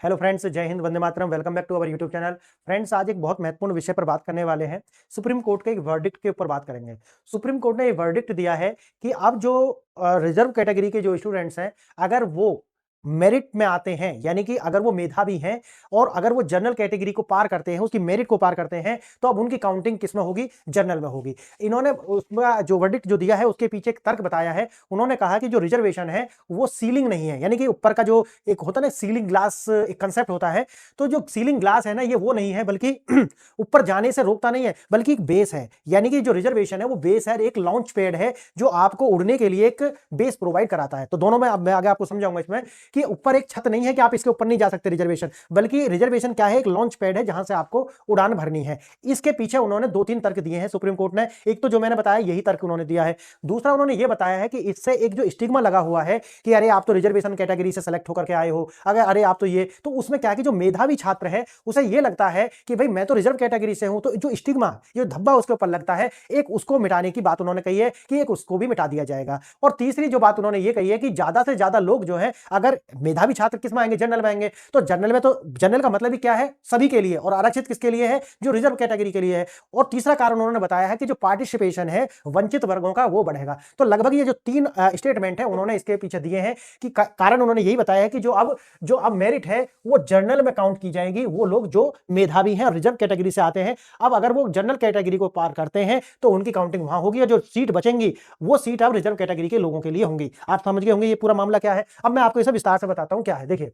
Hello friends, Jai Hind, Vande Mataram. Welcome back to our YouTube channel. Friends, आज एक बहुत महत्वपूर्ण विषय पर बात करने वाले हैं। सुप्रीम कोर्ट के एक वर्डिक्ट के ऊपर बात करेंगे। सुप्रीम कोर्ट ने ये वर्डिक्ट दिया है कि अब जो रिजर्व कैटेगरी के जो स्टूडेंट्स हैं, अगर वो मेरिट में आते हैं, यानी कि अगर वो मेधावी हैं और अगर वो जनरल कैटेगरी को पार करते हैं, उसकी मेरिट को पार करते हैं, तो अब उनकी काउंटिंग किस में होगी? जनरल में होगी। इन्होंने उसमें जो वर्डिक्ट जो दिया है उसके पीछे एक तर्क बताया है। उन्होंने कहा कि जो रिजर्वेशन है वो सीलिंग नहीं है, यानी कि ऊपर का जो एक होता है ना सीलिंग ग्लास, एक कंसेप्ट होता है। तो जो सीलिंग ग्लास है ना, ये वो नहीं है, बल्कि ऊपर जाने से रोकता नहीं है, बल्कि एक बेस है। यानी कि जो रिजर्वेशन है वो बेस है, एक लॉन्च पैड है जो आपको उड़ने के लिए एक बेस प्रोवाइड कराता है। तो दोनों में अब मैं आगे आपको समझाऊंगा इसमें कि ऊपर एक छत नहीं है कि आप इसके ऊपर नहीं जा सकते रिजर्वेशन, बल्कि रिजर्वेशन क्या है? एक लॉन्च पैड है जहां से आपको उड़ान भरनी है। इसके पीछे उन्होंने दो तीन तर्क दिए हैं सुप्रीम कोर्ट ने। एक तो जो मैंने बताया यही तर्क उन्होंने दिया है। दूसरा उन्होंने ये बताया है कि इससे एक जो स्टिग्मा लगा हुआ है कि अरे आप तो रिजर्वेशन कैटेगरी से सेलेक्ट होकर के आए हो, अगर अरे आप तो ये, तो उसमें क्या है कि जो मेधावी छात्र है उसे ये लगता है कि भाई मैं तो रिजर्व कैटेगरी से हूं, तो जो स्टिग्मा, जो धब्बा उसके ऊपर लगता है, एक उसको मिटाने की बात उन्होंने कही है कि एक उसको भी मिटा दिया जाएगा। और तीसरी जो बात उन्होंने ये कही है कि ज्यादा से ज्यादा लोग जो है, अगर मेधावी छात्र किस में आएंगे? जनरल में आएंगे। तो जनरल में, तो जनरल का मतलब ही क्या है? सभी के लिए। और आरक्षित किसके लिए है? जो रिजर्व कैटेगरी के लिए है। और तीसरा कारण उन्होंने बताया है कि जो पार्टिसिपेशन है वंचित वर्गों का, वो बढ़ेगा। तो लगभग ये जो तीन स्टेटमेंट है उन्होंने इसके पीछे दिए हैं कि कारण उन्होंने यही बताया है कि जो अब मेरिट है वो जनरल में काउंट की जाएगी, वो लोग जो मेधावी हैं और रिजर्व कैटेगरी से आते हैं। अब अगर वो जनरल कैटेगरी को पार करते हैं तो उनकी काउंटिंग वहां होगी, और जो सीट बचेंगी वो सीट अब रिजर्व कैटेगरी के लोगों के लिए होंगी। आप समझ गए होंगे ये पूरा मामला क्या है। अब मैं आपको इसे विस्तार से बताता हूं क्या है। देखिए,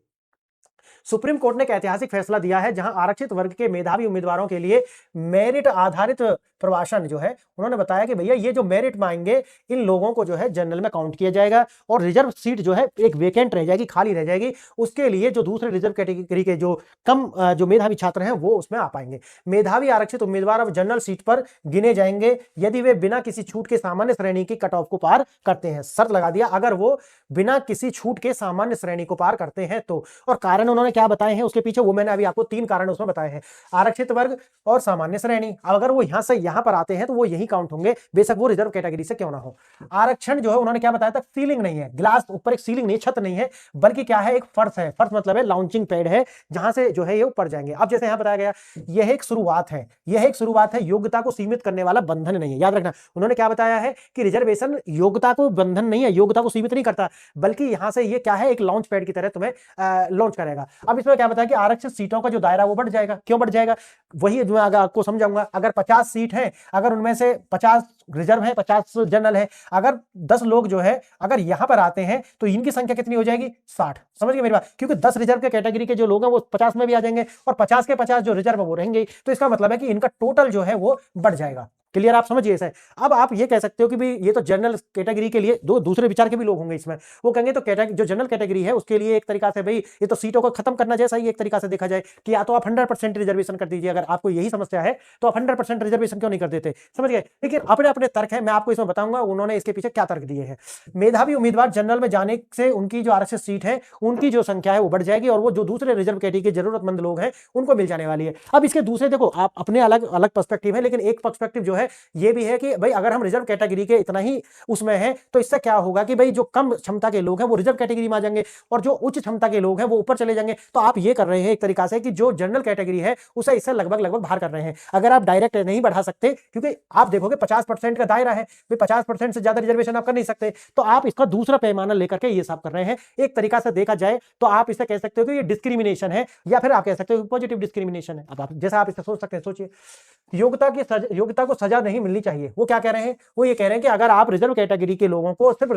सुप्रीम कोर्ट ने एक ऐतिहासिक फैसला दिया है जहां आरक्षित वर्ग के मेधावी उम्मीदवारों के लिए मेरिट आधारित प्रवासन जो है, उन्होंने बताया कि भैया ये जो मेरिट में आएंगे इन लोगों को जो है जनरल में काउंट किया जाएगा, और रिजर्व सीट जो है एक वेकेंट रह जाएगी, खाली रह जाएगी। उसके लिए जो दूसरे रिजर्व कैटेगरी के जो कम जो मेधावी छात्र हैं वो उसमें आ पाएंगे। मेधावी आरक्षित उम्मीदवार अब जनरल सीट पर गिने जाएंगे यदि वे बिना किसी छूट के सामान्य श्रेणी की कट ऑफ को पार करते हैं। शर्त लगा दिया, अगर वो बिना किसी छूट के सामान्य श्रेणी को पार करते हैं तो। और कारण उन्होंने क्या बताए हैं उसके पीछे, वो मैंने अभी आपको तीन कारण उसमें बताए हैं। आरक्षित वर्ग और सामान्य श्रेणी, अगर वो यहां से यहां पर आते हैं तो वो यही काउंट होंगे, बेशक वो रिजर्व कैटेगरी से क्यों ना हो। आरक्षण जो है उन्होंने क्या बताया था? सीलिंग नहीं है, ग्लास ऊपर एक सीलिंग नहीं, छत नहीं है, बल्कि क्या है? एक फर्श है। फर्श मतलब है लॉन्चिंग पैड है जहां से जो है ये ऊपर जाएंगे। अब जैसे यहां बताया गया, यह एक शुरुआत है, यह एक शुरुआत है, योग्यता को सीमित करने वाला बंधन नहीं है। याद रखना, उन्होंने क्या बताया है कि रिजर्वेशन योग्यता को बंधन नहीं है, योग्यता को सीमित नहीं करता, बल्कि यहां से ये क्या है? एक लॉन्च पैड की तरह तुम्हें लॉन्च करेगा। अब इसमें क्या बताया कि आरक्षित सीटों का जो दायरा वो बढ़ जाएगा। क्यों बढ़ जाएगा? वही जो मैं आपको समझाऊंगा। अगर 50 सीट है, अगर उनमें से 50 रिजर्व है, 50 जनरल है, अगर 10 लोग जो है अगर यहां पर आते हैं तो इनकी संख्या कितनी हो जाएगी? 60। समझ गए मेरी बात? क्योंकि 10 रिजर्व के कैटेगरी के जो लोग हैं वो 50 में भी आ जाएंगे, और 50 के 50 जो रिजर्व है वो रहेंगे। तो इसका मतलब है कि इनका टोटल जो है वो बढ़ जाएगा। क्लियर? आप समझिए इसे। अब आप ये कह सकते हो कि भाई ये तो जनरल कैटेगरी के लिए, दो दूसरे विचार के भी लोग होंगे इसमें। वो कहेंगे तो जो जनरल कैटेगरी है उसके लिए एक तरीका से भाई ये तो सीटों को खत्म करना जैसा ही एक तरीका से देखा जाए कि या तो आप 100% रिजर्वेशन कर दीजिए। अगर आपको यही समस्या है तो आप 100% रिजर्वेशन क्यों नहीं कर देते? समझ गए? लेकिन अपने अपने तर्क है, मैं आपको इसमें बताऊंगा उन्होंने इसके पीछे क्या तर्क दिए हैं। मेधावी उम्मीदवार जनरल में जाने से उनकी जो आरक्षित सीट है उनकी जो संख्या है वो बढ़ जाएगी, और वो जो दूसरे रिजर्व कैटेगरी के जरूरतमंद लोग हैं उनको मिल जाने वाली है। अब इसके दूसरे देखो, आप अपने अलग अलग पर्सपेक्टिव है, लेकिन एक पर्सपेक्टिव जो है ये भी है कि भाई अगर हम रिजर्व कैटेगरी के इतना ही उसमें है तो इससे क्या होगा कि भाई जो कम क्षमता के लोग हैं वो रिजर्व कैटेगरी में आ जाएंगे, और जो उच्च क्षमता के लोग हैं वो ऊपर चले जाएंगे। तो आप ये कर रहे हैं एक तरीका से कि जो जनरल कैटेगरी है उसे इससे लगभग लगभग बाहर कर रहे हैं। अगर आप डायरेक्ट नहीं बढ़ा सकते, क्योंकि आप देखोगे 50% का दायरा है, 50% से ज्यादा रिजर्वेशन आप कर नहीं सकते, तो आप इसका दूसरा पैमाना लेकर के ये हिसाब कर रहे हैं। एक तरीका से देखा जाए तो आप इसे कह सकते हो कि ये डिस्क्रिमिनेशन है, या फिर आप कह सकते हो पॉजिटिव डिस्क्रिमिनेशन है। अब आप जैसा आप इसे सोच सकते हैं, सोचिए। योग्यता को सजा नहीं मिलनी चाहिए। वो क्या कह रहे हैं? वो ये कह रहे हैं कि अगर आप रिजर्व कैटेगरी के लोगों को सिर्फ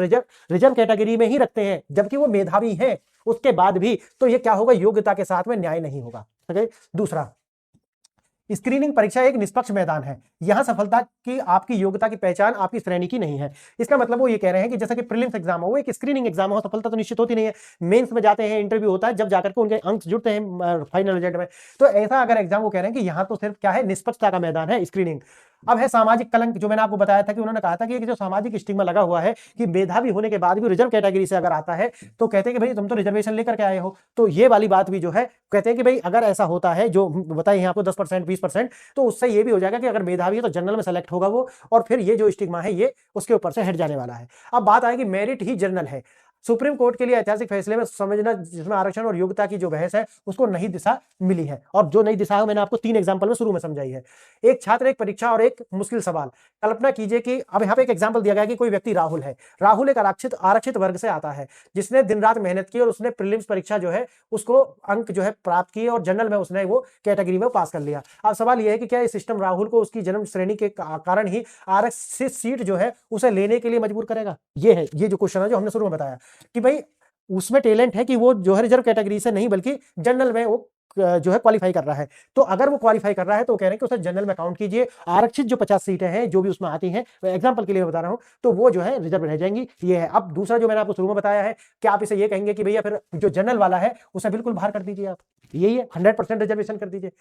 रिजर्व कैटेगरी में ही रखते हैं जबकि वो मेधावी हैं उसके बाद भी, तो ये क्या होगा? योग्यता के साथ में न्याय नहीं होगा। दूसरा, स्क्रीनिंग परीक्षा एक निष्पक्ष मैदान है। यहां सफलता की आपकी योग्यता की पहचान आपकी श्रेणी की नहीं है। इसका मतलब वो ये कह रहे हैं कि जैसा कि प्रीलिम्स एग्जाम हो, वो एक स्क्रीनिंग एग्जाम हो, सफलता तो निश्चित होती नहीं है। मेंस में जाते हैं, इंटरव्यू होता है, जब जाकर के उनके अंक जुड़ते हैं फाइनल रिजल्ट में। तो ऐसा अगर एग्जाम, वो कह रहे हैं कि यहां तो सिर्फ क्या है? निष्पक्षता का मैदान है, स्क्रीनिंग। अब है सामाजिक कलंक, जो मैंने आपको बताया था कि उन्होंने कहा था कि जो सामाजिक स्टिग्मा लगा हुआ है कि मेधावी होने के बाद भी रिजर्व कैटेगरी से अगर आता है तो कहते हैं कि भाई तुम तो रिजर्वेशन लेकर के आए हो। तो ये वाली बात भी जो है कहते हैं कि भाई अगर ऐसा होता है, जो बताइए आपको 10% 20%, तो उससे ये भी हो जाएगा कि अगर मेधावी है तो जनरल में सेलेक्ट होगा वो, और फिर ये जो स्टिग्मा है ये उसके ऊपर से हट जाने वाला है। अब बात आएगी मेरिट ही जनरल है। सुप्रीम कोर्ट के लिए ऐतिहासिक फैसले में समझना जिसमें आरक्षण और योग्यता की जो बहस है उसको नई दिशा मिली है, और जो नई दिशा है मैंने आपको 3 एग्जांपल में शुरू में समझाई है। एक छात्र, एक परीक्षा और एक मुश्किल सवाल। कल्पना कीजिए कि अब यहाँ पे एक एग्जांपल दिया गया है कि कोई व्यक्ति राहुल है। राहुल एक आरक्षित वर्ग से आता है जिसने दिन रात मेहनत की और उसने प्रीलिम्स परीक्षा जो है उसको अंक जो है प्राप्त किए और जनरल में उसने वो कैटेगरी में पास कर लिया। अब सवाल यह है कि क्या ये सिस्टम राहुल को उसकी जन्म श्रेणी के कारण ही आरक्षित सीट जो है उसे लेने के लिए मजबूर करेगा? ये जो क्वेश्चन है जो हमने शुरू में बताया कि भाई उसमें टैलेंट है कि वो जो है रिजर्व कैटेगरी से नहीं बल्कि जनरल में वो जो है क्वालिफाई कर रहा है। तो अगर वो क्वालिफाई कर रहा है तो कह रहे हैं कि उसे जनरल में काउंट कीजिए, आरक्षित जो 50 सीटें हैं जो भी उसमें आती हैं, एग्जांपल के लिए बता रहा हूं, तो वो जो है रिजर्व रह जाएंगी। ये है। अब दूसरा जो मैंने आपको शुरू में बताया है कि आप इसे ये कहेंगे कि भैया फिर जो जनरल वाला है उसे बिल्कुल बाहर कर दीजिए, आप यही है 100% रिजर्वेशन कर दीजिए।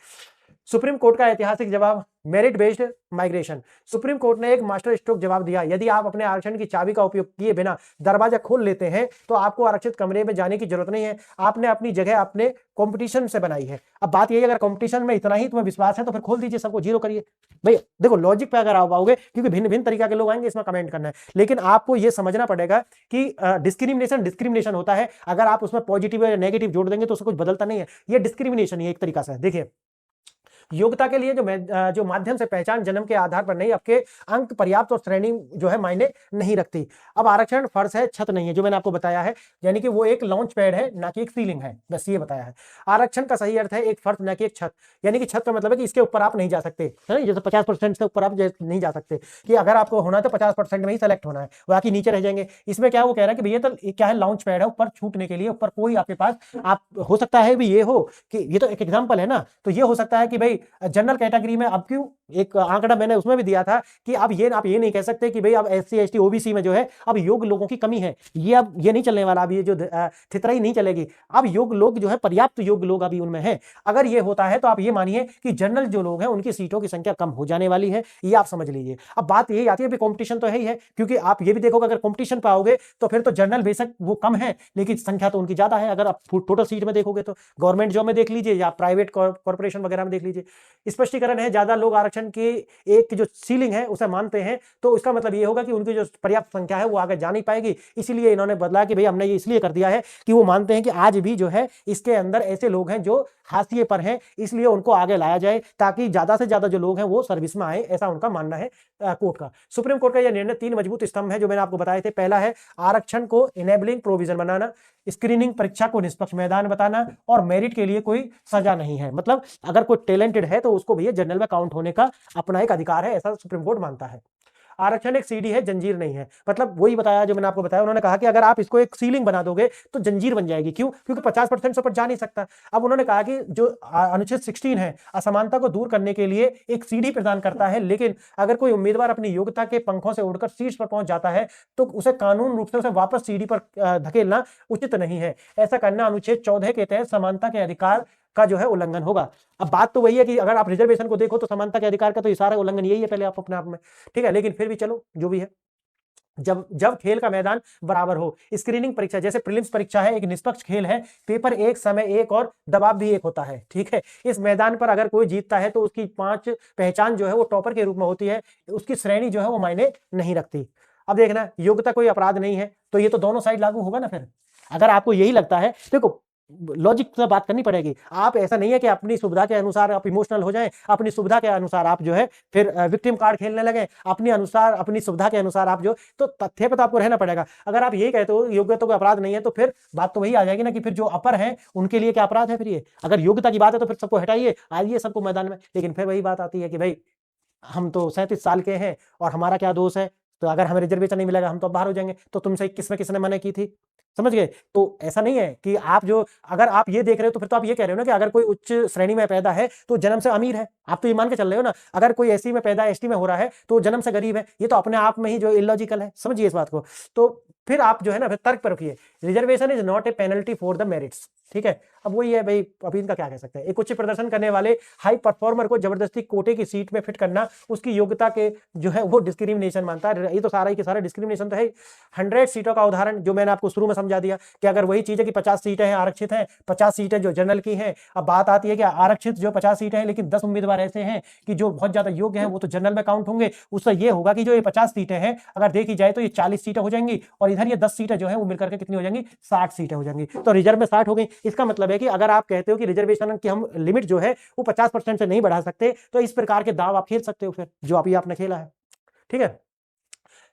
सुप्रीम कोर्ट का ऐतिहासिक जवाब, merit based migration. Supreme court ने एक मास्टर स्ट्रोक जवाब दिया, यदि आप अपने आरक्षण की चाबी का उपयोग किए बिना दरवाजा खोल लेते हैं तो आपको आरक्षित कमरे में जाने की जरूरत नहीं है, आपने अपनी जगह अपने कंपटीशन से बनाई है। अब बात यही, अगर कंपटीशन में इतना ही तुम्हें विश्वास है तो फिर खोल दीजिए, सबको जीरो करिए। भाई देखो लॉजिक पे अगर आप आओगे, क्योंकि भिन्न भिन्न तरीके के लोग आएंगे इसमें कमेंट करना है, लेकिन आपको यह समझना पड़ेगा कि डिस्क्रिमिनेशन होता है। अगर आप उसमें पॉजिटिव या नेगेटिव जोड़ देंगे तो उससे कुछ बदलता नहीं है, ये डिस्क्रिमिनेशन ही एक तरीका से। देखिए योग्यता के लिए जो माध्यम से पहचान जन्म के आधार पर नहीं, आपके अंक पर्याप्त और श्रेणी जो है मायने नहीं रखती। अब आरक्षण फर्श है, छत नहीं है, जो मैंने आपको बताया है, यानी कि वो एक लॉन्च पैड है ना कि एक सीलिंग है, बस ये बताया है। आरक्षण का सही अर्थ है एक फर्श ना कि एक छत, यानी कि छत का मतलब है कि इसके ऊपर आप नहीं जा सकते, है जैसे 50% से ऊपर आप नहीं जा सकते, कि अगर आपको होना है तो 50% में ही सेलेक्ट होना है, बाकी नीचे रह जाएंगे। इसमें क्या वो कह रहा है कि भैया तो क्या है, लॉन्च पैड है, ऊपर छूटने के लिए ऊपर कोई आपके पास आप हो सकता है भी ये हो कि ये तो एक एग्जाम्पल है ना, तो ये हो सकता है कि भाई जनरल कैटेगरी में अब क्यों एक आंकड़ा मैंने उसमें भी दिया था कि अब आप ये नहीं कह सकते कि भाई अब एससी एसटी ओबीसी में जो है अब योग्य लोगों की कमी है, ये अब ये नहीं चलने वाला, अब ये जो थितराई नहीं चलेगी, अब योग्य लोग जो है पर्याप्त योग्य लोग अभी उनमें है। अगर ये होता है तो आप ये मानिए कि जनरल जो लोग हैं उनकी सीटों की संख्या कम हो जाने वाली है, ये आप समझ लीजिए। अब बात यही आती है, कॉम्पिटिशन तो है ही है, क्योंकि आप ये भी देखोगे अगर कॉम्पिटिशन पे आओगे तो फिर तो जनरल बेशक वो कम है लेकिन संख्या तो उनकी ज्यादा है। अगर आप टोटल सीट में देखोगे तो गवर्नमेंट जॉब में देख लीजिए या प्राइवेट कॉर्पोरेशन वगैरह में देख लीजिए। स्पष्टीकरण है, ज्यादा लोग आरक्षण की एक जो सीलिंग है उसे मानते हैं तो इसका मतलब ये होगा कि उनकी जो पर्याप्त संख्या है वो आगे जा नहीं पाएगी, इसीलिए इन्होंने बदला कि भाई हमने ये इसलिए कर दिया है कि वो मानते हैं कि आज भी जो है इसके अंदर ऐसे लोग हैं जो हाशिए पर हैं, इसलिए उनको आगे लाया जाए ताकि ज्यादा से ज्यादा जो लोग हैं वो सर्विस में आए, ऐसा उनका मानना है कोर्ट का। सुप्रीम कोर्ट का यह निर्णय 3 मजबूत स्तंभ है जो मैंने आपको बताए थे। पहला है आरक्षण को इनेबलिंग प्रोविजन बनाना, स्क्रीनिंग परीक्षा को निष्पक्ष मैदान बताना, और मेरिट के लिए कोई सजा नहीं है। मतलब अगर कोई टैलेंटेड है तो उसको भैया जनरल में काउंट होने का अपना एक अधिकार है, ऐसा सुप्रीम कोर्ट मानता है। आरक्षण एक सीढ़ी है, जंजीर नहीं है। मतलब वही बताया जो मैंने आपको बताया, उन्होंने कहा कि अगर आप इसको एक सीलिंग बना दोगे तो जंजीर बन जाएगी। क्यों? क्योंकि 50% से ऊपर जा नहीं सकता। अब उन्होंने कहा कि जो अनुच्छेद 16 है असमानता को दूर करने के लिए एक सीढ़ी प्रदान करता है, लेकिन अगर कोई उम्मीदवार अपनी योग्यता के पंखों से उड़कर शीर्ष पर पहुंच जाता है तो उसे कानून रूप से उसे वापस सीढ़ी पर धकेलना उचित नहीं है। ऐसा करना अनुच्छेद 14 के तहत समानता के अधिकार का जो है उल्लंघन होगा। अब बात तो वही है कि अगर आप रिजर्वेशन को देखो तो समानता के अधिकार का तो ये सारा उल्लंघन यही है पहले आप अपने आप में, ठीक है, लेकिन फिर भी चलो जो भी है, जब खेल का मैदान बराबर हो। स्क्रीनिंग परीक्षा जैसे प्रीलिम्स परीक्षा है, एक निष्पक्ष खेल है, पेपर एक, समय एक और दबाव भी एक होता है, ठीक है। इस मैदान पर अगर कोई जीतता है तो उसकी 5 पहचान जो है वो टॉपर के रूप में होती है, उसकी श्रेणी जो है वो मायने नहीं रखती। अब देखना, योग्यता कोई अपराध नहीं है, तो ये तो दोनों साइड लागू होगा ना। फिर अगर आपको यही लगता है, देखो लॉजिक से बात करनी पड़ेगी। आप ऐसा नहीं है कि अपनी सुविधा के अनुसार आप इमोशनल हो जाएं, अपनी सुविधा के अनुसार आप जो है फिर विक्टिम कार्ड खेलने लगे, अपनी अनुसार अपनी सुविधा के अनुसार आप जो, तो तथ्य पे तो आपको रहना पड़ेगा। अगर आप यही कहते हो योग्यता कोई अपराध नहीं है तो फिर बात तो वही आ जाएगी ना कि फिर जो अपर है उनके लिए क्या अपराध है। फिर ये अगर योग्यता की बात है तो फिर सबको हटाइए, आइए सबको मैदान में। लेकिन फिर वही बात आती है कि भाई हम तो 37 साल के हैं और हमारा क्या दोष है, तो अगर हमें रिजर्वेशन नहीं मिलेगा हम तो बाहर हो जाएंगे। तो तुमसे किसने मना की थी, समझ गए? तो ऐसा नहीं है कि आप जो, अगर आप ये देख रहे हो तो फिर तो आप ये कह रहे हो ना कि अगर कोई उच्च श्रेणी में पैदा है तो जन्म से अमीर है, आप तो ये मान के चल रहे हो ना। अगर कोई एससी में पैदा एसटी में हो रहा है तो जन्म से गरीब है, ये तो अपने आप में ही जो इलॉजिकल है, समझिए इस बात को। तो फिर आप जो है ना फिर तर्क पर रखिए, reservation is not a penalty for the merits, ठीक है। अब वही है भाई, अभी इनका क्या कह सकते हैं। एक उच्च प्रदर्शन करने वाले हाई परफॉर्मर को जबरदस्ती कोटे की सीट में फिट करना उसकी योग्यता के जो है वो डिस्क्रिमिनेशन मानता है। ये तो सारा ही सारा डिस्क्रिमिनेशन तो है। 100 सीटों का उदाहरण जो मैंने आपको शुरू में समझा दिया कि अगर वही चीज है कि 50 सीटें हैं आरक्षित हैं, 50 सीटें जो जनरल की हैं। अब बात आती है कि आरक्षित जो 50 सीटें हैं लेकिन 10 उम्मीदवार ऐसे हैं कि जो बहुत ज्यादा योग्य हैं, वो तो जनरल में काउंट होंगे। उससे ये होगा कि जो ये 50 सीटें हैं अगर देखी जाए तो ये 40 सीटें हो जाएंगी और इधर ये 10 सीटें जो है वो मिलकर के कितनी हो जाएंगी, 60 सीटें हो जाएंगी। तो रिजर्व में 60 हो गई। इसका मतलब है कि अगर आप कहते हो कि रिजर्वेशन की हम लिमिट जो है वो 50% से नहीं बढ़ा सकते, तो इस प्रकार के दाव आप खेल सकते हो फिर, जो अभी आपने खेला है। ठीक है,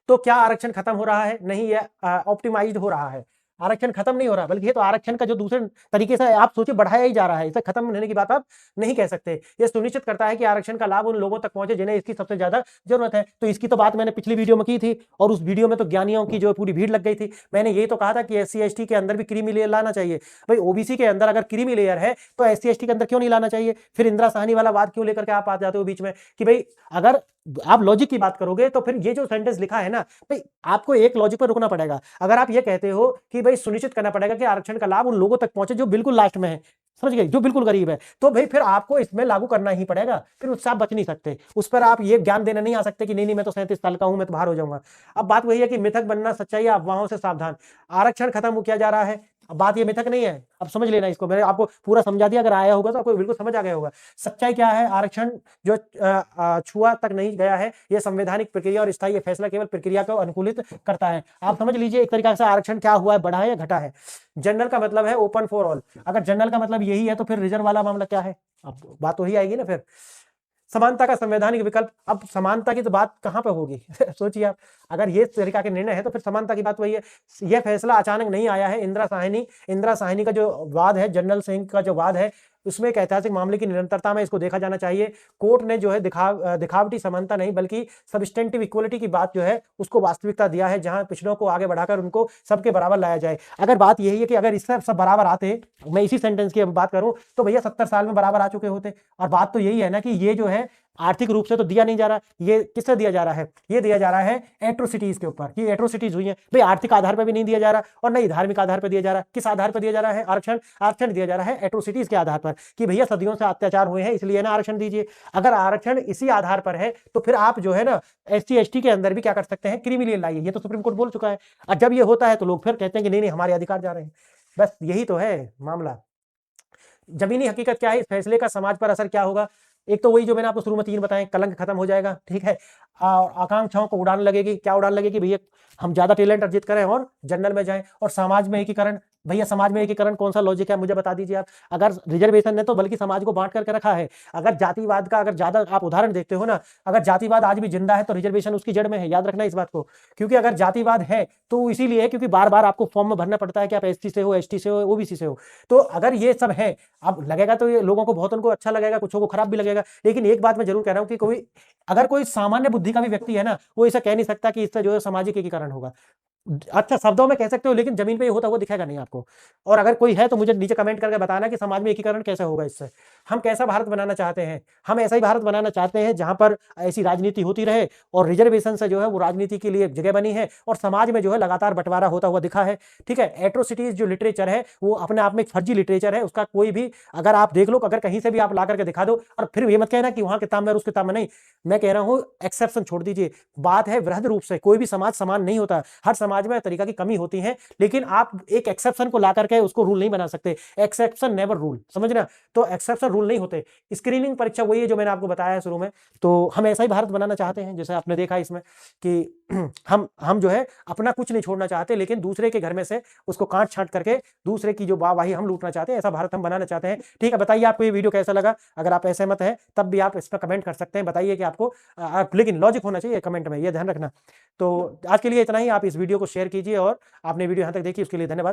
तो क्या आरक्षण खत्म हो रहा है? नहीं, ये ऑप्टिमाइज्ड हो रहा है। आरक्षण खत्म नहीं हो रहा, बल्कि ये तो आरक्षण का जो दूसरे तरीके से आप सोचिए बढ़ाया ही जा रहा है। इसे खत्म होने की बात आप नहीं कह सकते। ये सुनिश्चित करता है कि आरक्षण का लाभ उन लोगों तक पहुंचे जिन्हें इसकी सबसे ज्यादा जरूरत है। तो इसकी तो बात मैंने पिछली वीडियो में की थी, और उस वीडियो में तो ज्ञानियों की जो पूरी भीड़ लग गई थी। मैंने ये तो कहा था कि SC ST के अंदर भी क्रीमी लेयर लाना चाहिए। भाई OBC के अंदर अगर क्रीमी लेयर है तो SC ST के अंदर क्यों नहीं लाना चाहिए? फिर इंदिरा साहनी वाला बात क्यों लेकर के आप आ जाते हो बीच में कि भाई अगर आप लॉजिक की बात करोगे तो फिर ये जो सेंटेंस लिखा है ना भाई, आपको एक लॉजिक पर रुकना पड़ेगा। अगर आप ये कहते हो कि भाई सुनिश्चित करना पड़ेगा कि आरक्षण का लाभ उन लोगों तक पहुंचे जो बिल्कुल लास्ट में है, समझ गए, जो बिल्कुल गरीब है, तो भाई फिर आपको इसमें लागू करना ही पड़ेगा। फिर उससे आप बच नहीं सकते। उस पर आप ये ज्ञान देने नहीं आ सकते कि नहीं नहीं मैं तो 37 साल का हूं, मैं तो बाहर हो जाऊंगा। अब बात वही है कि मिथक बनना सच्चाई या अफवाहों से सावधान। आरक्षण खत्म किया जा रहा है, अब बात ये मिथक नहीं है। अब समझ लेना इसको, मैंने आपको पूरा समझा दिया। अगर आया होगा तो आपको बिल्कुल समझ आ गया होगा। सच्चाई क्या है? आरक्षण जो छुआ तक नहीं गया है, यह संवैधानिक प्रक्रिया और स्थायी फैसला केवल प्रक्रिया को अनुकूलित करता है। आप समझ लीजिए एक तरीका से आरक्षण क्या हुआ है, बढ़ा है या घटा है। जनरल का मतलब है ओपन फॉर ऑल। अगर जनरल का मतलब यही है तो फिर रिजर्व वाला मामला क्या है? अब बात वही आएगी ना फिर। समानता का संवैधानिक विकल्प, अब समानता की तो बात कहां पे होगी? सोचिए आप, अगर ये तरीका के निर्णय है तो फिर समानता की बात वही है। यह फैसला अचानक नहीं आया है। इंदिरा साहनी का जो वाद है, जनरल सिंह का जो वाद है, उसमें एक ऐतिहासिक मामले की निरंतरता में इसको देखा जाना चाहिए। कोर्ट ने जो है दिखावटी समानता नहीं बल्कि सब्सटेंटिव इक्वलिटी की बात जो है उसको वास्तविकता दिया है, जहां पिछड़ों को आगे बढ़ाकर उनको सबके बराबर लाया जाए। अगर बात यही है कि अगर इससे सब बराबर आते, मैं इसी सेंटेंस की बात करूं तो भैया 70 साल में बराबर आ चुके होते। और बात तो यही है ना कि ये जो है आर्थिक रूप से तो दिया नहीं जा रहा, ये किससे दिया जा रहा है? ये दिया जा रहा है एट्रोसिटीज के ऊपर, कि एट्रोसिटीज हुई है। भाई आर्थिक आधार पर भी नहीं दिया जा रहा और नहीं धार्मिक आधार पर दिया जा रहा। किस आधार पर दिया जा रहा है आरक्षण? आरक्षण दिया जा रहा है एट्रोसिटीज के आधार पर, कि भैया सदियों से अत्याचार हुए हैं इसलिए ना आरक्षण दीजिए। अगर आरक्षण इसी आधार पर है तो फिर आप जो है ना SC ST के अंदर भी क्या कर सकते हैं, क्रीमी लेयर लाइए। ये तो सुप्रीम कोर्ट बोल चुका है। और जब ये होता है तो लोग फिर कहते हैं कि नहीं नहीं हमारे अधिकार जा रहे हैं। बस यही तो है मामला। जमीनी हकीकत क्या है? इस फैसले का समाज पर असर क्या होगा? एक तो वही जो मैंने आपको शुरू में 3 बताए, कलंक खत्म हो जाएगा, ठीक है। आकांक्षाओं को उड़ान लगेगी। क्या उड़ान लगेगी? भैया हम ज्यादा टैलेंट अर्जित करें और जनरल में जाएं। और समाज में एकीकरण, भैया समाज में एकीकरण कौन सा लॉजिक है मुझे बता दीजिए आप। अगर रिजर्वेशन ने तो बल्कि समाज को बांट करके रखा है। अगर जातिवाद का अगर ज्यादा आप उदाहरण देखते हो ना, अगर जातिवाद आज भी जिंदा है तो रिजर्वेशन उसकी जड़ में है, याद रखना इस बात को। क्योंकि अगर जातिवाद है तो इसीलिए है क्योंकि बार बार आपको फॉर्म में भरना पड़ता है कि आप ST से हो, ST से हो, OBC से हो। तो अगर ये सब है, अब लगेगा तो ये लोगों को, बहुतों को अच्छा लगेगा, कुछ को खराब भी लगेगा। लेकिन एक बात मैं जरूर कह रहा हूं कि अगर कोई सामान्य बुद्धि का भी व्यक्ति है ना, वो ऐसा कह नहीं सकता कि इससे जो है सामाजिक एकीकरण होगा। अच्छा शब्दों में कह सकते हो, लेकिन जमीन पे ये होता हुआ दिखेगा नहीं आपको। और अगर कोई है तो मुझे नीचे कमेंट करके बताना कि समाज में एकीकरण कैसे होगा इससे। हम कैसा भारत बनाना चाहते हैं? हम ऐसा ही भारत बनाना चाहते हैं जहां पर ऐसी राजनीति होती रहे और रिजर्वेशन से जो है वो राजनीति के लिए एक जगह बनी है और समाज में जो है लगातार बंटवारा होता हुआ दिखा है। ठीक है, एट्रोसिटीज जो लिटरेचर है वो अपने आप में एक फर्जी लिटरेचर है। उसका कोई भी अगर आप देख लो, अगर कहीं से भी आप ला करके दिखा दो, और फिर ये मत कहना कि वहां किताब में और उस किताब में नहीं। मैं कह रहा हूँ एक्सेप्शन छोड़ दीजिए। बात है वृहद रूप से, कोई भी समाज समान नहीं होता। हर समाज में तरीका की कमी होती है, लेकिन आप एक एक्सेप्शन को ला करके उसको रूल नहीं बना सकते। एक्सेप्शन नेवर रूल, समझना। तो एक्सेप्शन रूल नहीं होते। स्क्रीनिंग परीक्षा वही है जो मैंने आपको बताया है शुरू में। तो हम ऐसा ही भारत बनाना चाहते हैं जैसे आपने देखा इसमें कि हम जो है अपना कुछ नहीं छोड़ना चाहते, लेकिन दूसरे के घर में से उसको काट छांट करके दूसरे की जो वाहवाही हम लूटना चाहते हैं। ऐसा भारत हम बनाना चाहते हैं। ठीक है, बताइए आपको ये वीडियो कैसा लगा। अगर आप असहमत हैं तब भी आप इस पर कमेंट कर सकते हैं, बताइए कि आपको लेकिन लॉजिक होना चाहिए कमेंट में, ये ध्यान रखना। तो आज के लिए इतना ही। आप इस वीडियो को शेयर कीजिए और आपने वीडियो यहां तक देखी उसके लिए धन्यवाद।